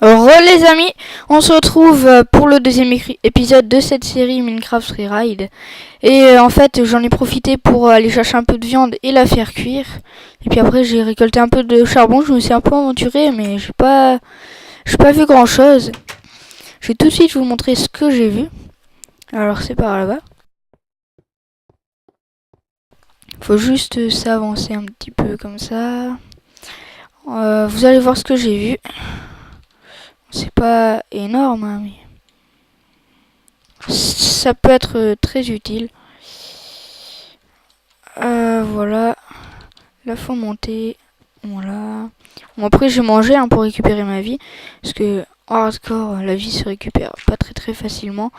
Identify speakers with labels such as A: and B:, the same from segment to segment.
A: Les amis, on se retrouve pour le deuxième épisode de cette série Minecraft Freeride. Et en fait j'en ai profité pour aller chercher un peu de viande et la faire cuire. Et puis après j'ai récolté un peu de charbon, je me suis un peu aventuré mais j'ai pas vu grand chose. Je vais tout de suite vous montrer ce que j'ai vu. Alors c'est par là-bas. Faut juste s'avancer un petit peu comme ça. Vous allez voir ce que j'ai vu. C'est pas énorme, hein, mais ça peut être très utile. Voilà. Là, faut monter. Voilà. Bon, après, j'ai mangé pour récupérer ma vie. Parce que en hardcore, la vie se récupère pas très facilement.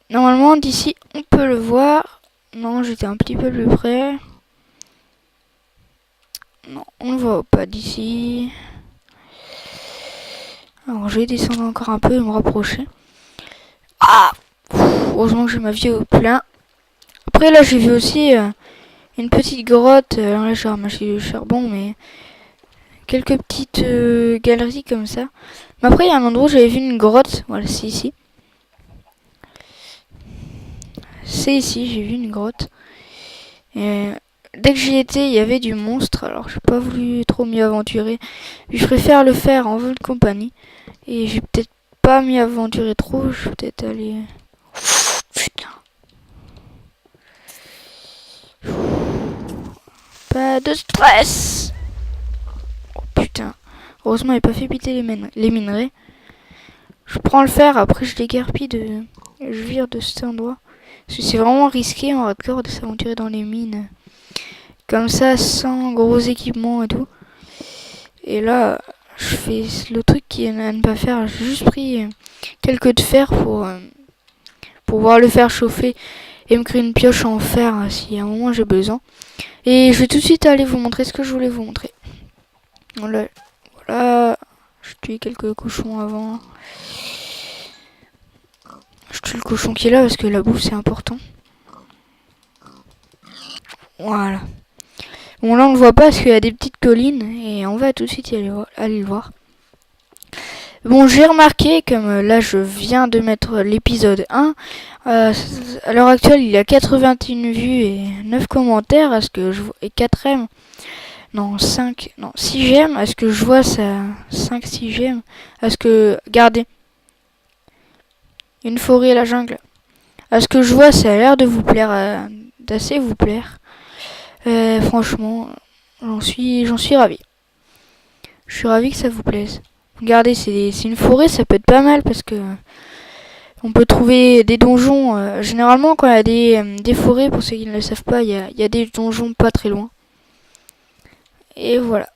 A: Normalement, d'ici, on peut le voir. Non, j'étais un petit peu plus près. Non, on ne voit pas d'ici. Alors, je vais descendre encore un peu et me rapprocher. Ah! Heureusement que j'ai ma vie au plein. Après, là, j'ai vu aussi une petite grotte. Là, j'ai ramassé du charbon, mais quelques petites galeries comme ça. Mais après, il y a un endroit où j'avais vu une grotte. Voilà, c'est ici. C'est ici, j'ai vu une grotte. Et dès que j'y étais, il y avait du monstre. Alors, j'ai pas voulu trop m'y aventurer. Je préfère le faire en vol de compagnie. Et j'ai peut-être pas m'y aventurer trop. Je vais peut-être aller... Putain. Pas de stress. Oh putain. Heureusement, il n'a pas fait péter les minerais. Je prends le fer, après je déguerpis je vire de cet endroit. Parce que c'est vraiment risqué en hardcore de s'aventurer dans les mines. Comme ça, sans gros équipements et tout. Et là, je fais le truc qui est à ne pas faire. J'ai juste pris quelques de fer pour pouvoir le faire chauffer et me créer une pioche en fer si à un moment j'ai besoin. Et je vais tout de suite aller vous montrer ce que je voulais vous montrer. Voilà. Je tue quelques cochons avant. Je tue le cochon qui est là parce que la bouffe c'est important. Voilà. Bon là on ne le voit pas parce qu'il y a des petites collines et on va tout de suite aller le voir. Bon, j'ai remarqué, comme là je viens de mettre l'épisode 1, à l'heure actuelle il y a 81 vues et 9 commentaires, à ce que je vois, et 4 j'aime, non 5, non 6 j'aime, à ce que je vois ça, 5-6 j'aime, à ce que, regardez, une forêt à la jungle, à ce que je vois ça a l'air de vous plaire, d'assez vous plaire, franchement j'en suis ravi, je suis ravi que ça vous plaise. Regardez, c'est une forêt, ça peut être pas mal parce que on peut trouver des donjons. Généralement, quand il y a des forêts, pour ceux qui ne le savent pas, il y a des donjons pas très loin. Et voilà.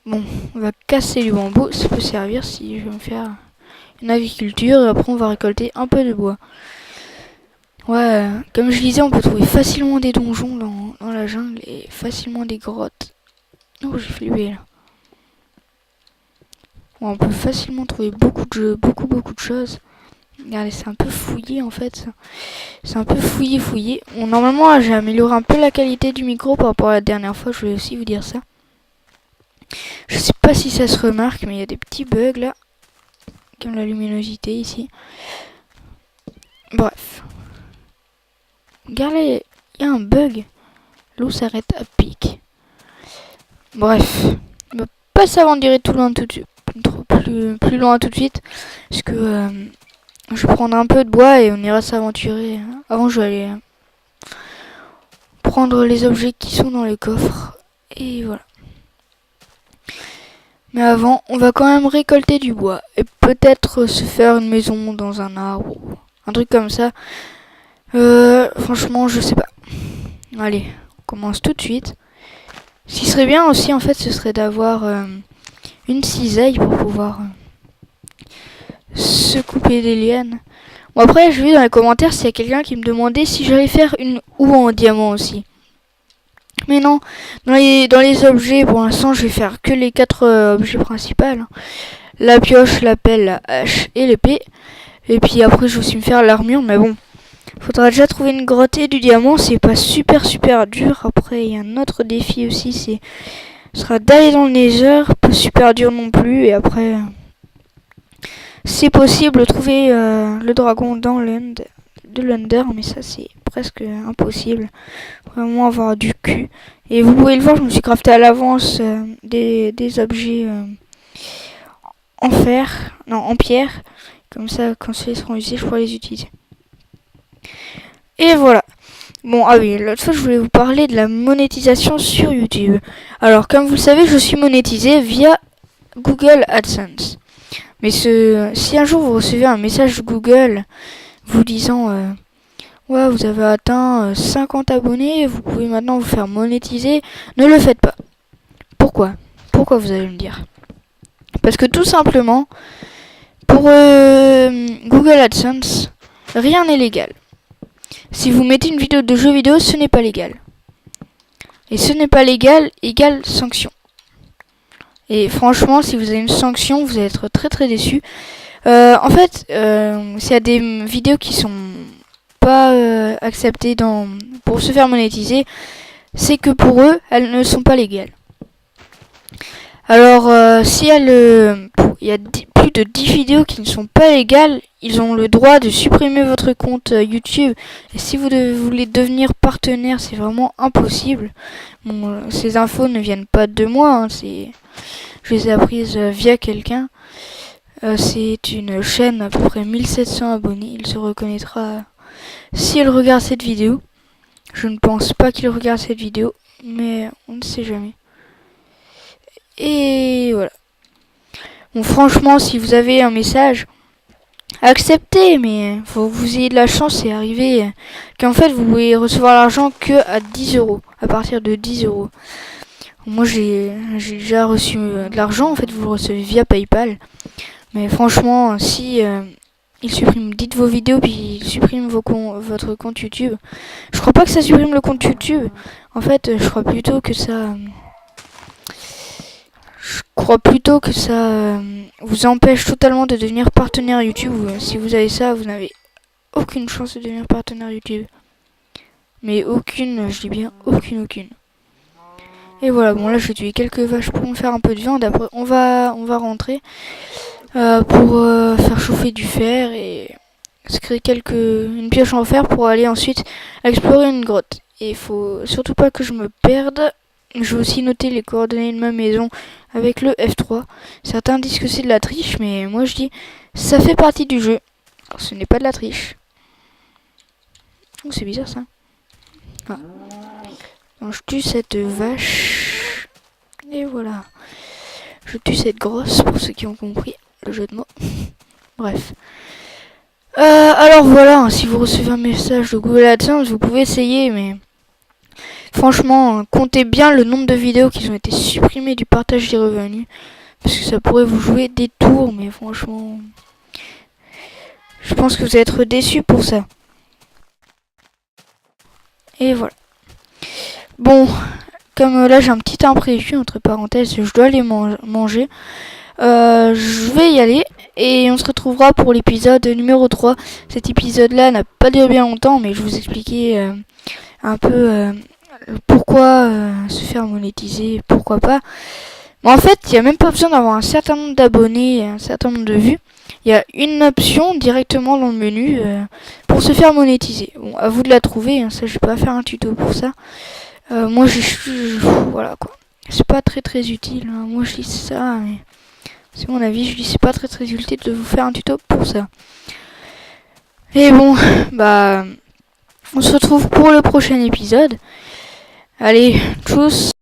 A: Bon, on va casser du bambou. Ça peut servir si je veux me faire une agriculture. Et après, on va récolter un peu de bois. Ouais, comme je disais, on peut trouver facilement des donjons dans la jungle et facilement des grottes. Oh, j'ai flippé là. On peut facilement trouver beaucoup de choses. Regardez, c'est un peu fouillé en fait. C'est un peu fouillé. Bon, normalement, j'ai amélioré un peu la qualité du micro par rapport à la dernière fois. Je voulais aussi vous dire ça. Je sais pas si ça se remarque, mais il y a des petits bugs là. Comme la luminosité ici. Bref. Regardez, il y a un bug. L'eau s'arrête à pic. Bref. On va pas s'aventurer tout loin tout de suite. Plus loin tout de suite. Parce que je vais prendre un peu de bois et on ira s'aventurer. Avant, je vais aller prendre les objets qui sont dans les coffres. Et voilà. Mais avant, on va quand même récolter du bois. Et peut-être se faire une maison dans un arbre. Ou un truc comme ça. Franchement, je sais pas. Allez, on commence tout de suite. Ce qui serait bien aussi, en fait, ce serait d'avoir une cisaille pour pouvoir se couper des lianes. Bon, après, j'ai vu dans les commentaires s'il y a quelqu'un qui me demandait si j'allais faire une houe en diamant aussi. Mais non, dans les objets, pour l'instant, je vais faire que les 4 objets principaux. La pioche, la pelle, la hache et l'épée. Et puis après, je vais aussi me faire l'armure, mais bon. Faudra déjà trouver une grotte et du diamant, c'est pas super dur. Après, il y a un autre défi aussi, c'est sera d'aller dans le Nether, pas super dur non plus, et après, c'est possible de trouver le dragon dans l'Under, mais ça c'est presque impossible. Vraiment avoir du cul. Et vous pouvez le voir, je me suis crafté à l'avance des objets en fer, non en pierre, comme ça quand ils seront usés, je pourrai les utiliser. Et voilà. Bon, ah oui, l'autre fois je voulais vous parler de la monétisation sur YouTube. Alors, comme vous le savez, je suis monétisé via Google AdSense. Mais si un jour vous recevez un message de Google vous disant ouais, vous avez atteint 50 abonnés, vous pouvez maintenant vous faire monétiser, ne le faites pas. Pourquoi vous allez me dire? Parce que tout simplement, pour Google AdSense, rien n'est légal. Si vous mettez une vidéo de jeu vidéo, ce n'est pas légal. Et ce n'est pas légal égale sanction. Et franchement, si vous avez une sanction, vous allez être très très déçu. En fait, s'il y a des vidéos qui sont pas acceptées pour se faire monétiser, c'est que pour eux, elles ne sont pas légales. Alors, s'il y a plus de 10 vidéos qui ne sont pas légales, ils ont le droit de supprimer votre compte YouTube. Et si vous voulez devenir partenaire, c'est vraiment impossible. Bon, ces infos ne viennent pas de moi, hein, je les ai apprises via quelqu'un. C'est une chaîne à peu près 1700 abonnés. Il se reconnaîtra si elle regarde cette vidéo. Je ne pense pas qu'il regarde cette vidéo, mais on ne sait jamais. Et voilà. Bon, franchement, si vous avez un message, acceptez, mais faut que vous ayez de la chance et arriver qu'en fait vous pouvez recevoir l'argent que à 10 euros, à partir de 10 euros. Moi j'ai déjà reçu de l'argent, en fait vous le recevez via PayPal. Mais franchement, si il supprime, dites vos vidéos puis il supprime votre compte YouTube. Je crois pas que ça supprime le compte YouTube. En fait, je crois plutôt que ça vous empêche totalement de devenir partenaire YouTube. Si vous avez ça, vous n'avez aucune chance de devenir partenaire YouTube. Mais aucune, je dis bien aucune. Et voilà, bon là je vais tuer quelques vaches pour me faire un peu de viande. Après on va rentrer pour faire chauffer du fer et se créer une pioche en fer pour aller ensuite explorer une grotte. Et il faut surtout pas que je me perde. Je vais aussi noter les coordonnées de ma maison avec le F3. Certains disent que c'est de la triche, mais moi je dis ça fait partie du jeu. Alors ce n'est pas de la triche. Oh, c'est bizarre ça. Ah. Donc, je tue cette vache. Et voilà. Je tue cette grosse pour ceux qui ont compris le jeu de mots. Bref. Alors voilà, si vous recevez un message de Google AdSense, vous pouvez essayer, mais franchement, comptez bien le nombre de vidéos qui ont été supprimées du partage des revenus. Parce que ça pourrait vous jouer des tours, mais franchement, je pense que vous allez être déçus pour ça. Et voilà. Bon, comme là j'ai un petit imprévu, entre parenthèses, je dois aller manger. Je vais y aller et on se retrouvera pour l'épisode numéro 3. Cet épisode-là n'a pas duré bien longtemps, mais je vous expliquais un peu pourquoi se faire monétiser, pourquoi pas. Mais en fait, il n'y a même pas besoin d'avoir un certain nombre d'abonnés et un certain nombre de vues. Il y a une option directement dans le menu pour se faire monétiser. Bon, à vous de la trouver, hein, ça je vais pas faire un tuto pour ça. Moi voilà quoi. C'est pas très très utile, hein. Moi je dis ça, mais c'est mon avis, je dis c'est pas très très utile de vous faire un tuto pour ça. Et bon, bah on se retrouve pour le prochain épisode. Allez, tchuss.